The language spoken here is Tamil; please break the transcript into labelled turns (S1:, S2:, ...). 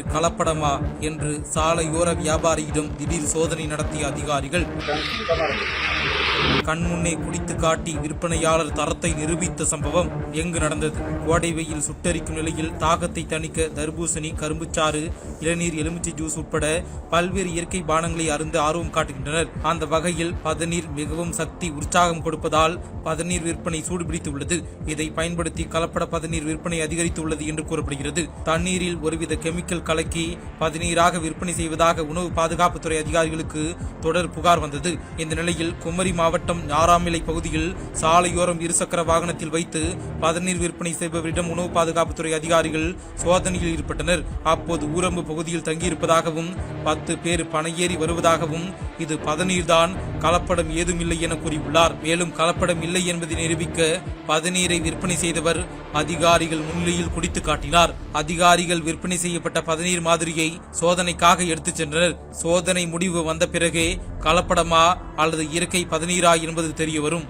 S1: பதநீர் கலப்படமா என்று சாலையோர வியாபாரியிடம் திடீர் சோதனை நடத்திய அதிகாரிகள். கண்முன்னே குடித்து காட்டி விற்பனையாளர் தரத்தை நிரூபித்த சம்பவம் எங்கு நடந்தது? கோடை வெயில் சுட்டரிக்கும் நிலையில் தாகத்தை தணிக்க தர்பூசணி, கரும்புச்சாறு, இளநீர், எலுமிச்சை ஜூஸ் உட்பட பல்வேறு இயற்கை பானங்களை அருந்த ஆர்வம் காட்டுகின்றனர். அந்த வகையில் பதநீர் மிகவும் சக்தி, உற்சாகம் கொடுப்பதால் பதநீர் விற்பனை சூடுபிடித்துள்ளது. இதை பயன்படுத்தி கலப்பட பதநீர் விற்பனை அதிகரித்துள்ளது என்று கூறப்படுகிறது. தண்ணீரில் ஒருவித கெமிக்கல் கலக்கி பதநீராக விற்பனை செய்வதாக உணவு பாதுகாப்புத்துறை அதிகாரிகளுக்கு தொடர் புகார் வந்தது. இந்த நிலையில் குமரி மாவட்டம் ஞாராமிலை பகுதியில் சாலையோரம் இருசக்கர வாகனத்தில் வைத்து பதநீர் விற்பனை செய்பவரிடம் உணவு பாதுகாப்புத்துறை அதிகாரிகள் சோதனையில் ஈடுபட்டனர். அப்போது ஊரம்பு பகுதியில் தங்கியிருப்பதாகவும் 10 பேர் பனையேறி வருவதாகவும் இது பதநீர்தான், கலப்படம் ஏதுமில்லை என கூறியுள்ளார். மேலும் கலப்படம் இல்லை என்பதை நிரூபிக்க பதநீரை விற்பனை செய்தவர் அதிகாரிகள் முன்னிலையில் குடித்து காட்டினார். அதிகாரிகள் விற்பனை செய்யப்பட்ட பதநீர் மாதிரியை சோதனைக்காக எடுத்துச் சென்றனர். சோதனை முடிவு வந்த பிறகே கலப்படமா அல்லது இயற்கை பதநீரா என்பது தெரிய வரும்.